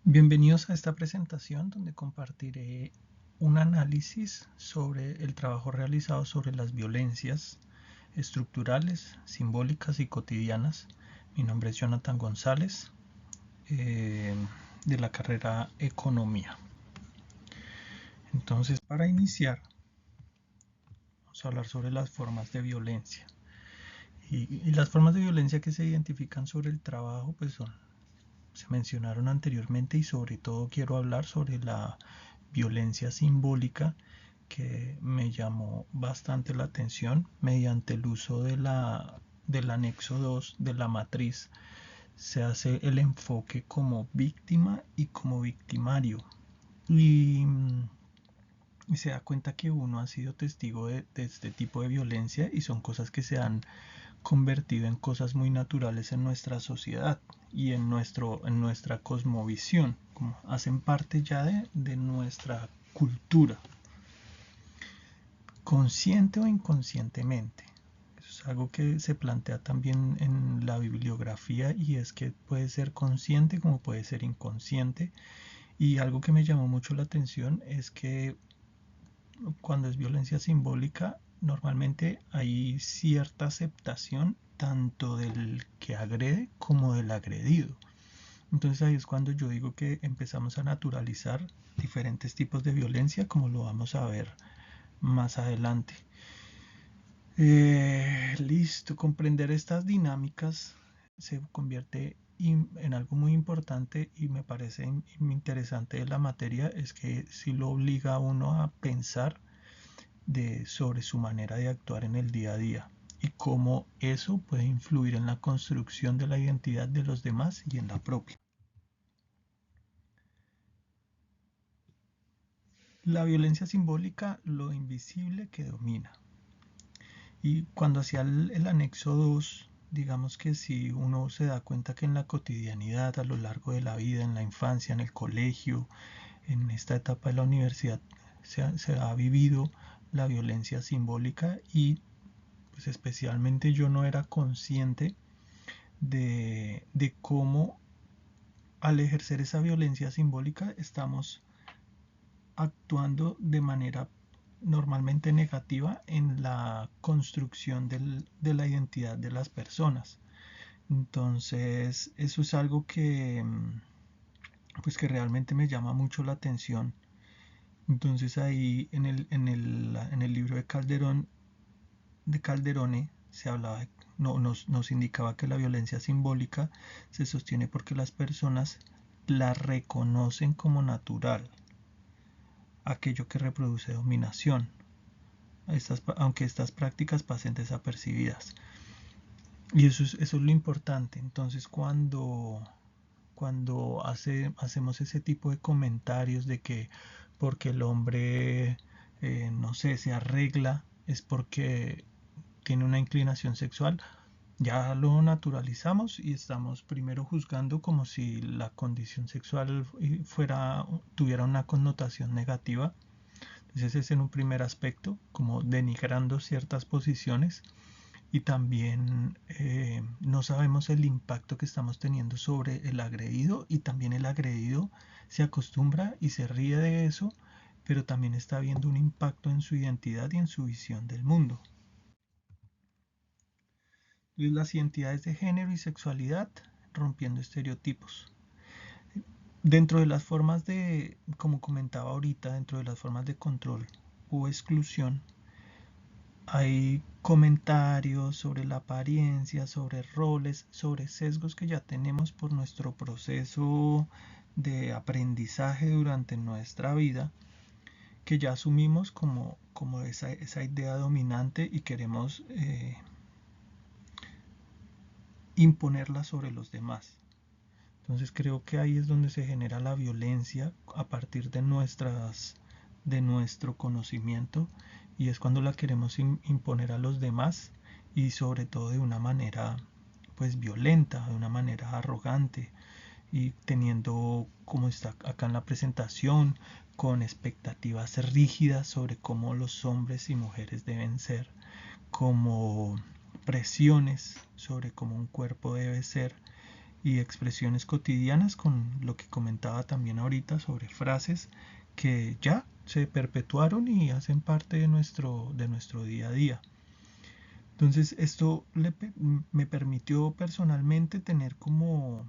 Bienvenidos a esta presentación donde compartiré un análisis sobre el trabajo realizado sobre las violencias estructurales, simbólicas y cotidianas. Mi nombre es Jonathan González, eh, de la carrera Economía. Entonces, para iniciar, vamos a hablar sobre las formas de violencia. Y las formas de violencia que se identifican sobre el trabajo, pues se mencionaron anteriormente, y sobre todo quiero hablar sobre la violencia simbólica, que me llamó bastante la atención mediante el uso del anexo 2 de la matriz. Se hace el enfoque como víctima y como victimario, y, y se da cuenta que uno ha sido testigo de este tipo de violencia, y son cosas que se han convertido en cosas muy naturales en nuestra sociedad y en nuestra cosmovisión, como hacen parte ya de nuestra cultura, consciente o inconscientemente. Eso es algo que se plantea también en la bibliografía, y es que puede ser consciente como puede ser inconsciente. Y algo que me llamó mucho la atención es que cuando es violencia simbólica, normalmente hay cierta aceptación tanto del que agrede como del agredido. Entonces ahí es cuando yo digo que empezamos a naturalizar diferentes tipos de violencia, como lo vamos a ver más adelante. Listo, comprender estas dinámicas se convierte en algo muy importante, y me parece interesante de la materia es que si lo obliga a uno a pensar sobre su manera de actuar en el día a día, y cómo eso puede influir en la construcción de la identidad de los demás y en la propia. La violencia simbólica, lo invisible que domina. Y cuando hacía el anexo 2, digamos que si uno se da cuenta que en la cotidianidad, a lo largo de la vida, en la infancia, en el colegio, en esta etapa de la universidad, se ha vivido la violencia simbólica, y pues especialmente yo no era consciente de cómo al ejercer esa violencia simbólica estamos actuando de manera normalmente negativa en la construcción de la identidad de las personas. Entonces, eso es algo que, pues que realmente me llama mucho la atención. Entonces ahí en el libro de Calderone se hablaba, no, nos indicaba que la violencia simbólica se sostiene porque las personas la reconocen como natural, aquello que reproduce dominación, aunque estas prácticas pasen desapercibidas. Y eso es lo importante. Entonces, cuando hacemos ese tipo de comentarios de que porque el hombre, no sé, se arregla, es porque tiene una inclinación sexual, ya lo naturalizamos y estamos primero juzgando como si la condición sexual tuviera una connotación negativa. Entonces ese es en un primer aspecto, como denigrando ciertas posiciones. Y también no sabemos el impacto que estamos teniendo sobre el agredido, y también el agredido se acostumbra y se ríe de eso, pero también está habiendo un impacto en su identidad y en su visión del mundo. Las identidades de género y sexualidad, rompiendo estereotipos. Dentro de las formas como comentaba ahorita, dentro de las formas de control o exclusión, hay comentarios sobre la apariencia, sobre roles, sobre sesgos que ya tenemos por nuestro proceso de aprendizaje durante nuestra vida, que ya asumimos como esa idea dominante, y queremos imponerla sobre los demás. Entonces creo que ahí es donde se genera la violencia a partir de nuestro conocimiento, y es cuando la queremos imponer a los demás, y sobre todo de una manera pues violenta, de una manera arrogante, y teniendo, como está acá en la presentación, con expectativas rígidas sobre cómo los hombres y mujeres deben ser, como presiones sobre cómo un cuerpo debe ser, y expresiones cotidianas, con lo que comentaba también ahorita sobre frases que ya se perpetuaron y hacen parte de nuestro día a día. Entonces esto me permitió personalmente tener como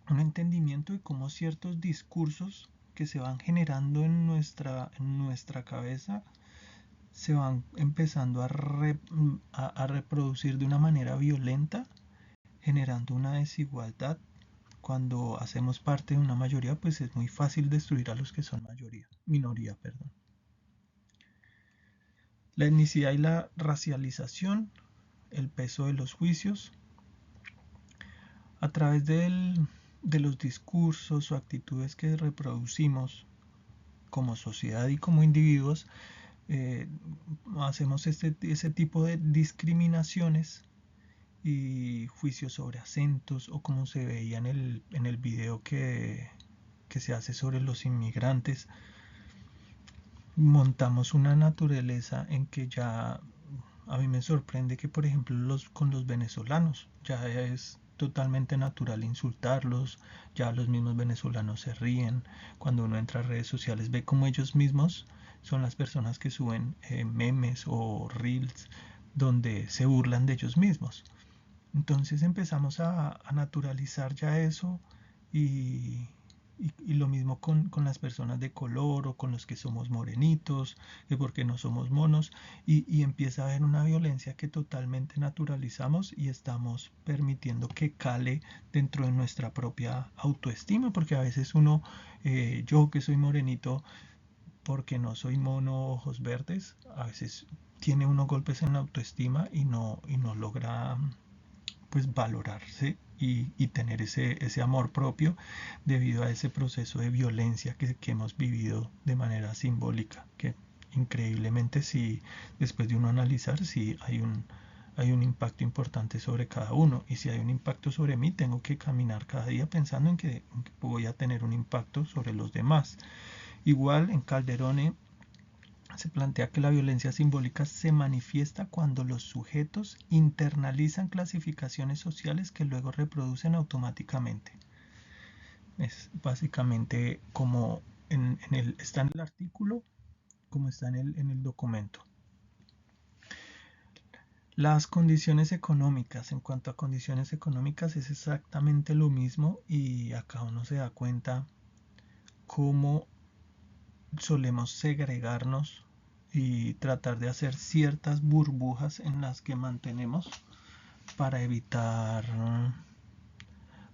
un entendimiento de cómo ciertos discursos que se van generando en nuestra cabeza se van empezando a reproducir de una manera violenta, generando una desigualdad. Cuando hacemos parte de una mayoría, pues es muy fácil destruir a los que son minoría, perdón. La etnicidad y la racialización, el peso de los juicios, a través de los discursos o actitudes que reproducimos como sociedad y como individuos, hacemos ese tipo de discriminaciones y juicios sobre acentos, o como se veía en el video que se hace sobre los inmigrantes. Montamos una naturaleza en que ya a mí me sorprende que, por ejemplo, con los venezolanos ya es totalmente natural insultarlos, ya los mismos venezolanos se ríen. Cuando uno entra a redes sociales ve como ellos mismos son las personas que suben memes o reels donde se burlan de ellos mismos. Entonces empezamos a naturalizar ya eso, y, y lo mismo con las personas de color o con los que somos morenitos, que porque no somos monos, y empieza a haber una violencia que totalmente naturalizamos y estamos permitiendo que cale dentro de nuestra propia autoestima, porque a veces uno, yo que soy morenito, porque no soy mono ojos verdes, a veces tiene unos golpes en la autoestima y no logra pues valorarse y tener ese amor propio debido a ese proceso de violencia que hemos vivido de manera simbólica, que increíblemente, si después de uno analizar, si hay un impacto importante sobre cada uno, y si hay un impacto sobre mí, tengo que caminar cada día pensando en que voy a tener un impacto sobre los demás. Igual en Calderone se plantea que la violencia simbólica se manifiesta cuando los sujetos internalizan clasificaciones sociales que luego reproducen automáticamente. Es básicamente como está en el artículo, como está en el documento. Las condiciones económicas, en cuanto a condiciones económicas, es exactamente lo mismo, y acá uno se da cuenta cómo solemos segregarnos y tratar de hacer ciertas burbujas en las que mantenemos para evitar,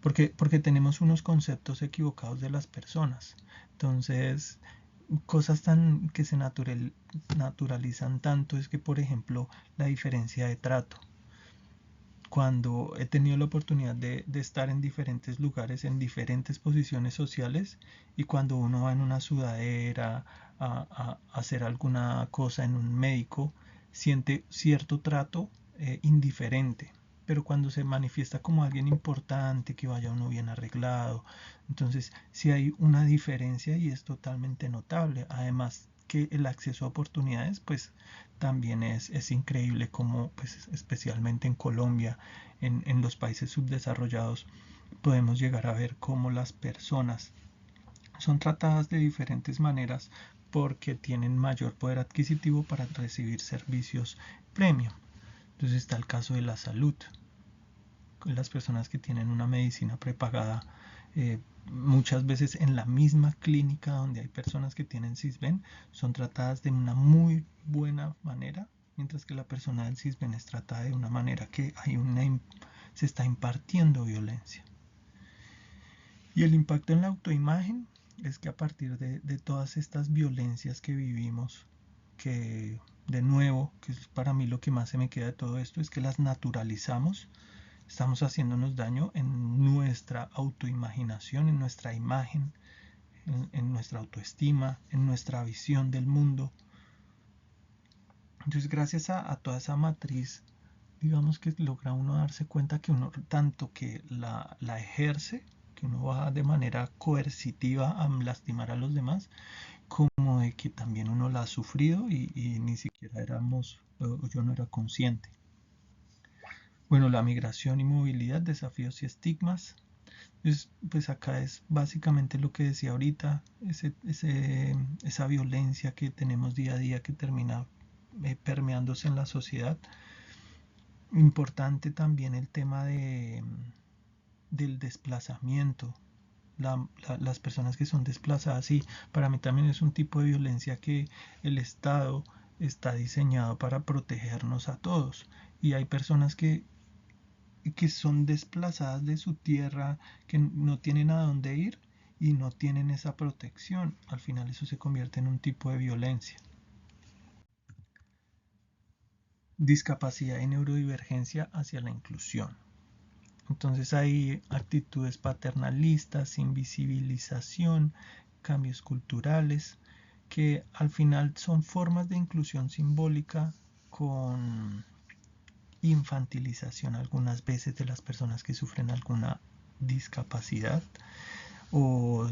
porque tenemos unos conceptos equivocados de las personas. Entonces, cosas tan que se naturalizan tanto es que, por ejemplo, la diferencia de trato. Cuando he tenido la oportunidad de estar en diferentes lugares, en diferentes posiciones sociales, y cuando uno va en una sudadera a hacer alguna cosa en un médico, siente cierto trato indiferente. Pero cuando se manifiesta como alguien importante, que vaya uno bien arreglado, entonces sí hay una diferencia y es totalmente notable. Además que el acceso a oportunidades, pues también es increíble, como pues especialmente en Colombia, en los países subdesarrollados, podemos llegar a ver cómo las personas son tratadas de diferentes maneras porque tienen mayor poder adquisitivo para recibir servicios premium. Entonces está el caso de la salud. Las personas que tienen una medicina prepagada, muchas veces en la misma clínica donde hay personas que tienen CISBEN, son tratadas de una muy buena manera, mientras que la persona del CISBEN es tratada de una manera que se está impartiendo violencia. Y el impacto en la autoimagen es que a partir de todas estas violencias que vivimos, que de nuevo, que es para mí lo que más se me queda de todo esto, es que las naturalizamos, estamos haciéndonos daño en nuestra autoimaginación, en nuestra imagen, en nuestra autoestima, en nuestra visión del mundo. Entonces, gracias a toda esa matriz, digamos que logra uno darse cuenta que uno tanto que la ejerce, que uno va de manera coercitiva a lastimar a los demás, como de que también uno la ha sufrido y ni siquiera yo no era consciente. Bueno, la migración y movilidad, desafíos y estigmas. Pues acá es básicamente lo que decía ahorita, esa violencia que tenemos día a día que termina permeándose en la sociedad. Importante también el tema del desplazamiento. Las personas que son desplazadas, sí, para mí también es un tipo de violencia que el Estado está diseñado para protegernos a todos. Y hay personas que son desplazadas de su tierra, que no tienen a dónde ir y no tienen esa protección. Al final eso se convierte en un tipo de violencia. Discapacidad y neurodivergencia hacia la inclusión. Entonces hay actitudes paternalistas, invisibilización, cambios culturales, que al final son formas de inclusión simbólica con infantilización algunas veces de las personas que sufren alguna discapacidad o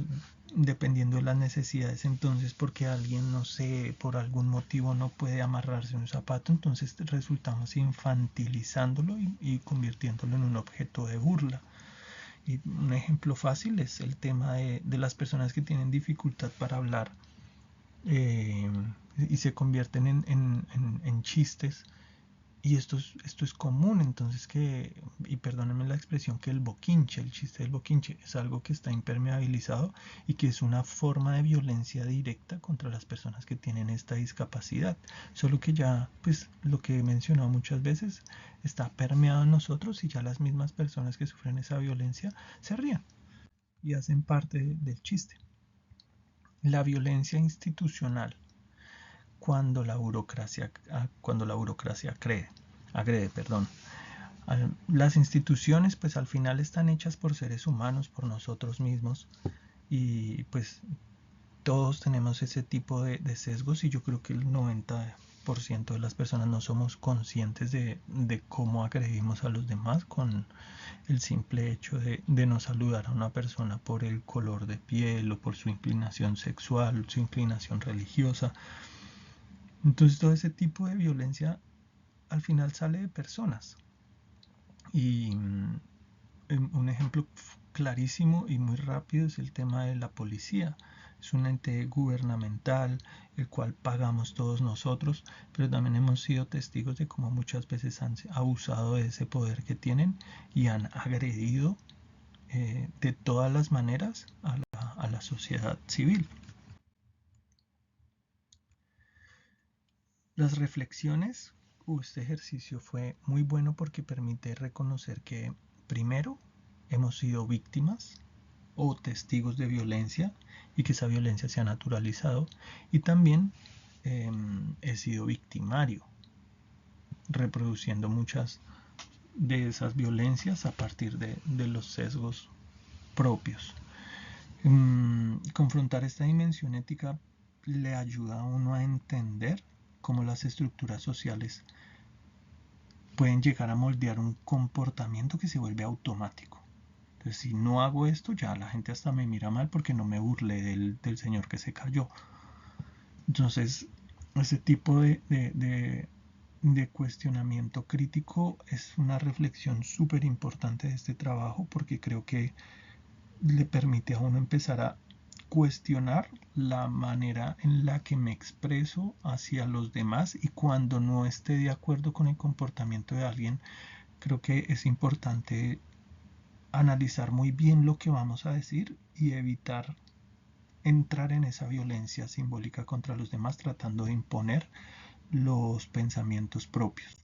dependiendo de las necesidades. Entonces porque alguien, no sé, por algún motivo no puede amarrarse un zapato, entonces resultamos infantilizándolo y convirtiéndolo en un objeto de burla. Y un ejemplo fácil es el tema de las personas que tienen dificultad para hablar, eh, y se convierten en chistes. Y esto es común, entonces y perdónenme la expresión, que el boquinche, el chiste del boquinche, es algo que está impermeabilizado y que es una forma de violencia directa contra las personas que tienen esta discapacidad. Solo que ya, pues lo que he mencionado muchas veces, está permeado en nosotros y ya las mismas personas que sufren esa violencia se ríen y hacen parte del chiste. La violencia institucional, cuando la burocracia agrede, perdón. Las instituciones pues al final están hechas por seres humanos, por nosotros mismos, y pues todos tenemos ese tipo de sesgos y yo creo que el 90% de las personas no somos conscientes de cómo agredimos a los demás con el simple hecho de no saludar a una persona por el color de piel o por su inclinación sexual, su inclinación religiosa. Entonces todo ese tipo de violencia al final sale de personas. Y un ejemplo clarísimo y muy rápido es el tema de la policía. Es un ente gubernamental, el cual pagamos todos nosotros, pero también hemos sido testigos de cómo muchas veces han abusado de ese poder que tienen y han agredido de todas las maneras a la sociedad civil. Las reflexiones, este ejercicio fue muy bueno porque permite reconocer que primero hemos sido víctimas o testigos de violencia y que esa violencia se ha naturalizado y también he sido victimario reproduciendo muchas de esas violencias a partir de los sesgos propios. Confrontar esta dimensión ética le ayuda a uno a entender cómo las estructuras sociales pueden llegar a moldear un comportamiento que se vuelve automático. Entonces, si no hago esto, ya la gente hasta me mira mal porque no me burlé del señor que se cayó. Entonces, ese tipo de cuestionamiento crítico es una reflexión súper importante de este trabajo porque creo que le permite a uno empezar a cuestionar la manera en la que me expreso hacia los demás y cuando no esté de acuerdo con el comportamiento de alguien, creo que es importante analizar muy bien lo que vamos a decir y evitar entrar en esa violencia simbólica contra los demás tratando de imponer los pensamientos propios.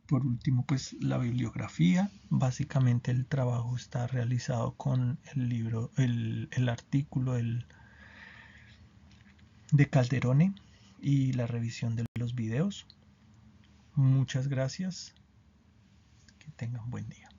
Por último, pues la bibliografía. Básicamente el trabajo está realizado con el libro, el artículo de Calderone y la revisión de los videos. Muchas gracias. Que tengan buen día.